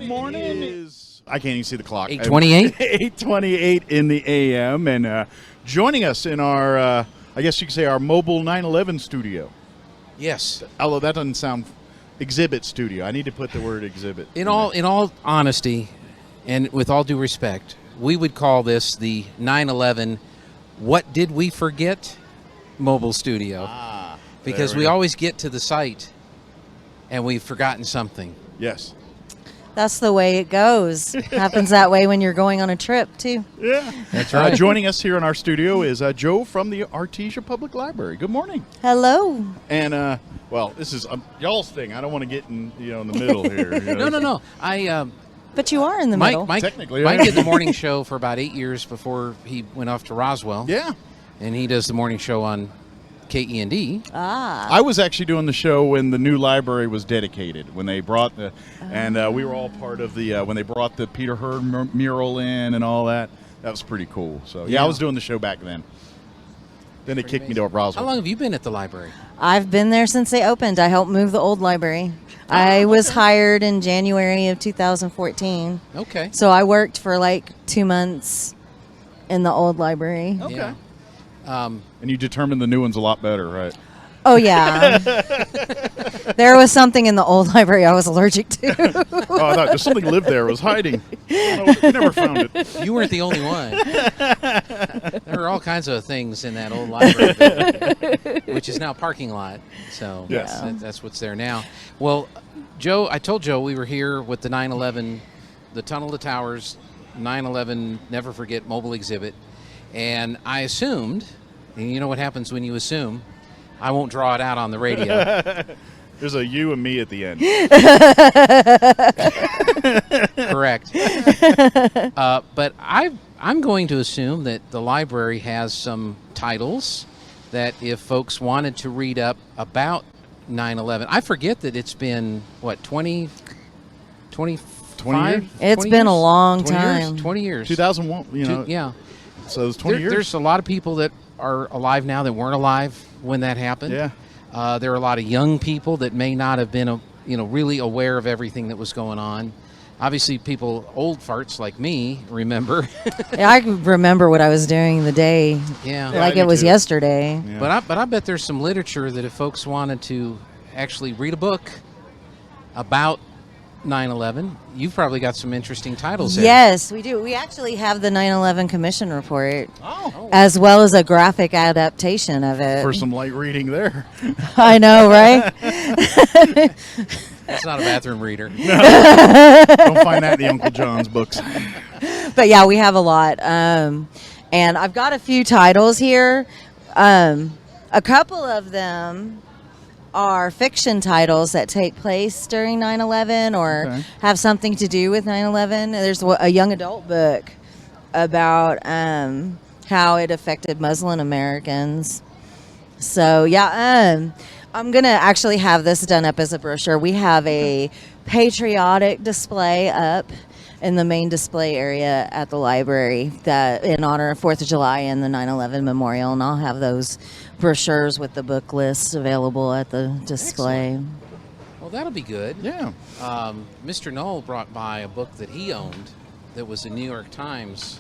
morning. I can't even see the clock. 8:28? 8:28 in the a.m. And joining us in our, I guess you could say, our mobile 9/11 studio. Yes. Although that doesn't sound exhibit studio. I need to put the word exhibit. In all honesty, and with all due respect, we would call this the 9/11 What Did We Forget mobile studio. Because we always get to the site and we've forgotten something. Yes. That's the way it goes. Happens that way when you're going on a trip, too. Yeah. That's right. Joining us here in our studio is Joe from the Artesia Public Library. Good morning. Hello. And, well, this is y'all's thing. I don't want to get in, in the middle here. No. But you are in the middle. Mike Technically, Mike did the morning show for about 8 years before he went off to Roswell. Yeah. And he does the morning show on KEND. I was actually doing the show when the new library was dedicated, when they brought the, and we were all part of the, when they brought the Peter Herd mural in and all that. That was pretty cool. So, yeah, I was doing the show back then. Then they kicked me to Roswell. How long have you been at the library? I've been there since they opened. I helped move the old library. I was hired in January of 2014. Okay. So I worked for like 2 months in the old librry. Okay. Yeah. And you determined the new one's a lot better, right? Oh, yeah. There was something in the old library I was allergic to. Oh, I thought there's something lived there. It was hiding. I never found it. You weren't the only one. There were all kinds of things in that old library building, which is now a parking lot. So Yes. that's what's there now. Well, Joe, I told Joe we were here with the 9/11, the Tunnel to Towers, 9/11 Never Forget mobile exhibit. And I assumed, and you know what happens when you assume, I won't draw it out on the radio. There's a you and me at the end. Correct. But I'm going to assume that the library has some titles that if folks wanted to read up about 9/11, I forget that it's been, what, 20 years? It's been a long 20 years? time. 20 years. 2001, Yeah. So it was 20 years. There's a lot of people that are alive now that weren't alive when that happened. Yeah. There are a lot of young people that may not have been, really aware of everything that was going on. Obviously, people, old farts like me, remember. Yeah, I can remember what I was doing the day, Yeah. like I it do was too. yesterday. Yeah. But I bet there's some literature that if folks wanted to actually read a book about 9/11, you've probably got some interesting titles there. Yes, we do. We actually have the 9/11 Commission report, Oh. as well as a graphic adaptation of it. For some light reading there. I know, right? It's not a bathroom reader. Don't find that in the Uncle John's books. But yeah, we have a lot. And I've got a few titles here. A couple of them are fiction titles that take place during 9/11 or Okay. have something to do with 9/11. There's a young adult book about how it affected Muslim Americans. So yeah, I'm gonna actually have this done up as a brochure. We have a patriotic display up in the main display area at the library that in honor of 4th of July and the 9/11 memorial, and I'll have those brochures with the book list available at the display. Well, that'll be good. Yeah. Mr. Knoll brought by a book that he owned that was a New York Times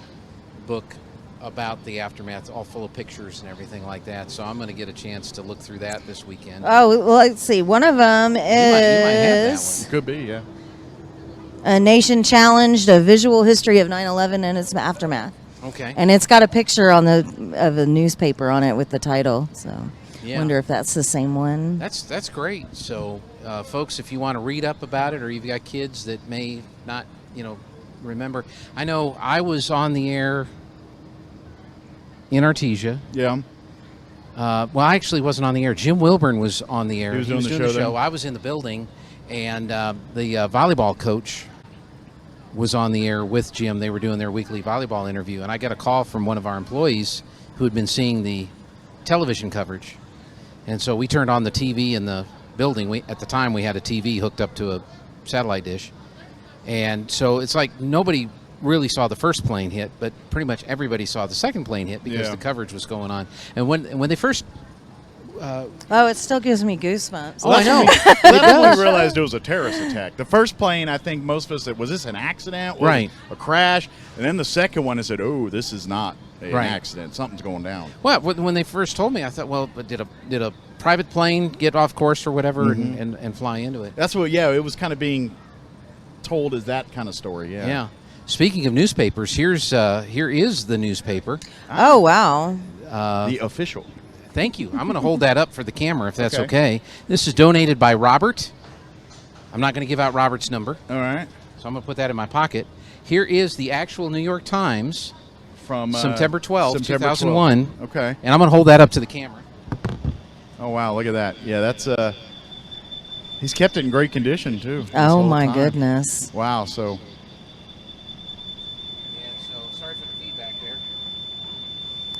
book about the aftermath, all full of pictures and everything like that. So I'm going to get a chance to look through that this weekend. Oh, well, let's see. One of them You might have that is Could be, yeah. A Nation Challenged, a visual history of 9/11 and its aftermath. Okay. And it's got a picture of a newspaper on it with the title. So Yeah. wonder if that's the same one. That's great. So, folks, if you want to read up about it, or you've got kids that may not, remember. I know I was on the air in Artesia. Yeah. Well, I actually wasn't on the air. Jim Wilburn was on the air. He was doing the show then? I was in the building, and the volleyball coach was on the air with Jim. They were doing their weekly volleyball interview, and I got a call from one of our employees who had been seeing the television coverage. And so we turned on the TV in the building. At the time, we had a TV hooked up to a satellite dish. And so it's like nobody really saw the first plane hit, but pretty much everybody saw the second plane hit because Yeah. the coverage was going on. And when they first Oh, it still gives me goosebumps. Oh, I know. That's when we realized it was a terrorist attack. The first plane, I think most of us said, was this an accident? Was Right. it a crash? And then the second one, I said, oh, this is not an Right. accident. Something's going down. Well, when they first told me, I thought, well, but did a private plane get off course or whatever and fly into it? That's what, yeah, it was kind of being told as that kind of story, yeah. Yeah. Speaking of newspapers, here is the newspaper. Oh, wow. The official. Thank you. I'm going to hold that up for the camera if that's okay. This is donated by Robert. I'm not going to give out Robert's number, All right. so I'm going to put that in my pocket. Here is the actual New York Times, From September 12th, September 2001. 12th. Okay. And I'm going to hold that up to the camera. Oh, wow, look at that. Yeah, that's he's kept it in great condition, too. this Oh, whole my time. goodness. Wow, so Yeah, so sorry for the feedback there.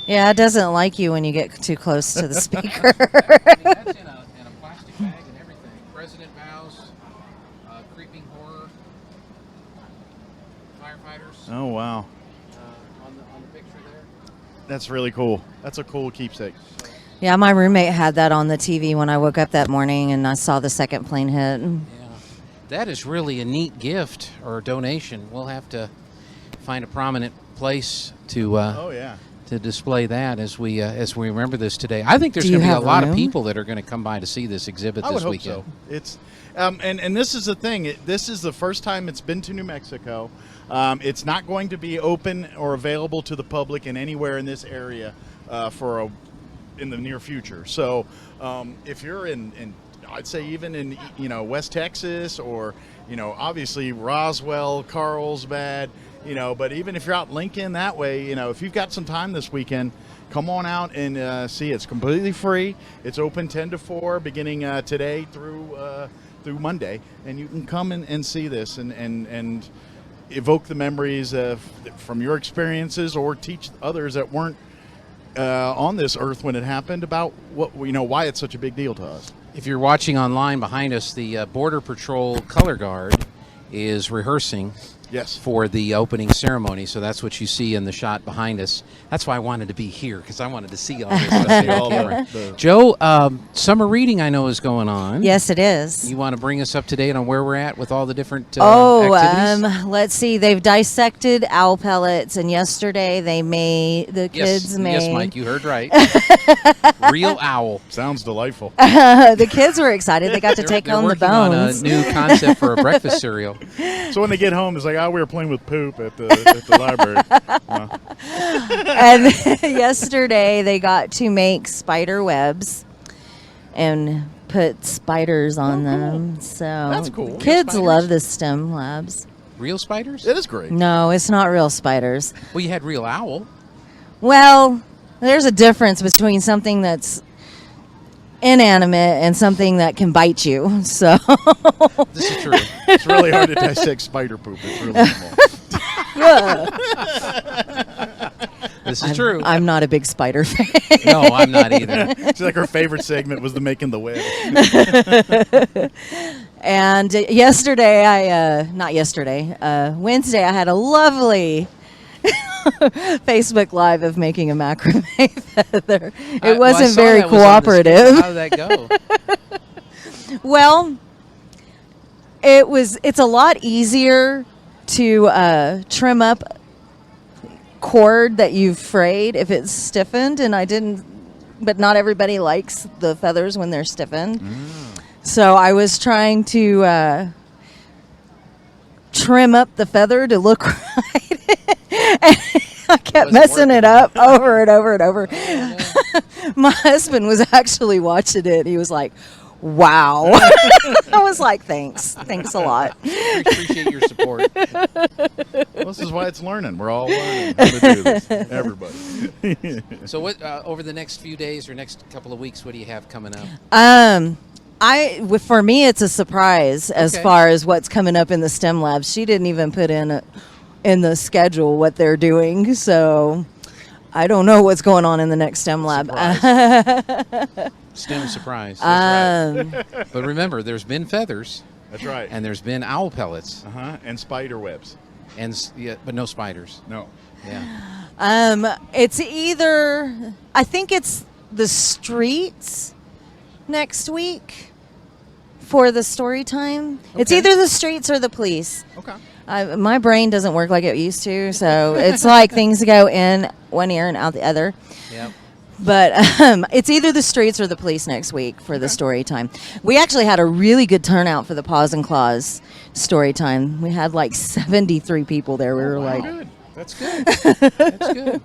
Yeah, it doesn't like you when you get too close to the speaker. That's in a plastic bag and everything. President vows, creeping horror, firefighters oh, wow. on the picture there. That's really cool. That's a cool keepsake. Yeah, my roommate had that on the TV when I woke up that morning and I saw the second plane hit. Yeah, that is really a neat gift or donation. We'll have to find a prominent place to Oh, yeah. to display that as we remember this today. I think there's Do you going to be a have lot of room? people that are going to come by to see this exhibit I this would hope weekend. so. It's and this is the thing. This is the first time it's been to New Mexico. It's not going to be open or available to the public in anywhere in this area in the near future. So if you're in I'd say even in West Texas or obviously Roswell, Carlsbad, but even if you're out Lincoln that way, if you've got some time this weekend, come on out and see. It's completely free. It's open 10 to 4 beginning today through Monday, and you can come and see this and evoke the memories from your experiences or teach others that weren't on this earth when it happened about why it's such a big deal to us. If you're watching online behind us, the Border Patrol Color Guard is rehearsing Yes. for the opening ceremony. So that's what you see in the shot behind us. That's why I wanted to be here, because I wanted to see all this stuff on All camera. the- Joe, summer reading I know is going on. Yes, it is. You want to bring us up to date on where we're at with all the different activities? Let's see. They've dissected owl pellets, and yesterday the kids made. Yes, Mike, you heard right. Real owl. Sounds delightful. The kids were excited. They got to take They're home the working on a bones. new concept for a breakfast cereal. So when they get home, it's like, we were playing with poop at the library. And yesterday they got to make spider webs and put spiders on them. So That's cool. Real Kids spiders? love the STEM labs. Real spiders? It is great. No, it's not real spiders. Well, you had real owl. Well, there's a difference between something that's inanimate and something that can bite you. So This is true. It's really hard to dissect spider poop. It's really small. This is true. I'm not a big spider fan. No, I'm not either. She's like, her favorite segment was the making the web. And Wednesday, I had a lovely Facebook Live of making a macrame feather. It wasn't very cooperative. How did that go? Well, it's a lot easier to trim up cord that you've frayed if it's stiffened, and I didn't, but not everybody likes the feathers when they're stiffened. So I was trying to trim up the feather to look right. And I kept messing it up over and over and over. My husband was actually watching it. He was like, wow. I was like, thanks a lot. We appreciate your support. Well, this is why it's learning. We're all learning how to do this. Everybody. So, what over the next few days or next couple of weeks, what do you have coming up? For me, it's a surprise as Okay. far as what's coming up in the STEM labs. She didn't even put in the schedule what they're doing, so I don't know what's going on in the next STEM lab. STEM surprise. Um, But remember, there's been feathers That's right. and there's been owl pellets, And spider webs. but no spiders. No. Yeah. It's either, I think it's the streets next week for the story time. It's Okay. either the streets or the police. Okay. My brain doesn't work like it used to, so it's like things go in one ear and out the other. Yep. But it's either the streets or the police next week for the story time. We actually had a really good turnout for the Paws and Claws story time. We had like 73 people there. We were like, Good. That's good. That's good.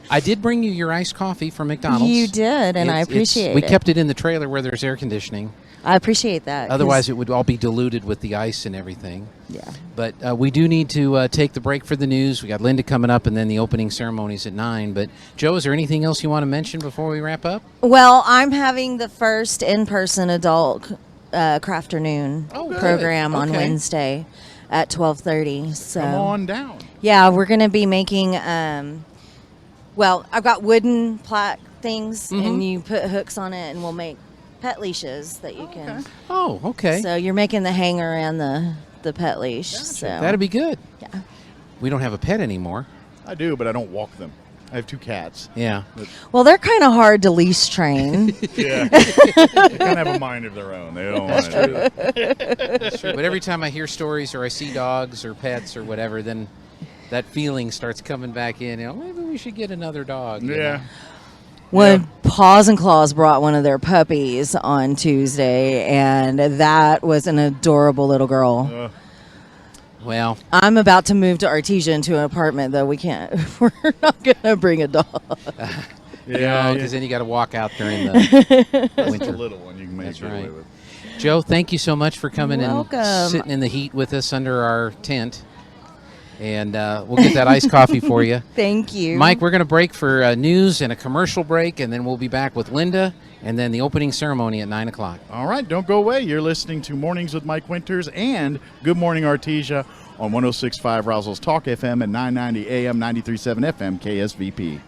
I did bring you your iced coffee from McDonald's. you did, and I appreciate We it. kept it in the trailer where there's air conditioning. I appreciate that. 'cause- Otherwise, it would all be diluted with the ice and everything. yeah. But we do need to take the break for the news. We got Linda coming up, and then the opening ceremonies at 9. But Joe, is there anything else you want to mention before we wrap up? Well, I'm having the first in-person adult crafternoon Oh, good. program on Okay. Wednesday at 12:30. So Come on down. yeah, we're going to be making. Well, I've got wooden plaque things, Mm-hmm. and you put hooks on it, and we'll make pet leashes that you can. Oh, okay. So you're making the hanger and the pet leash. So That'd be good. yeah. We don't have a pet anymore. I do, but I don't walk them. I have 2 cats. Yeah. Well, they're kind of hard to leash train. Yeah. They kind of have a mind of their own. They don't want to do it. That's true. But every time I hear stories or I see dogs or pets or whatever, then that feeling starts coming back in. You know, maybe we should get another dog. you Yeah. know? When Paws and Claws brought one of their puppies on Tuesday, and that was an adorable little girl. Well, I'm about to move to Artesia into an apartment, though. We can't. We're not gonna bring a dog. Yeah. because then you got to walk out during the That's winter. the little one you can make That's it away right. with. Joe, thank you so much for coming You're and welcome. sitting in the heat with us under our tent. And we'll get that iced coffee for you. Thank you, Mike, we're going to break for news and a commercial break, and then we'll be back with Linda and then the opening ceremony at 9 o'clock. All right, don't go away. You're listening to Mornings with Mike Winters and Good Morning Artesia on 106.5 Rouse's Talk FM and 990 AM, 93.7 FM KSVP.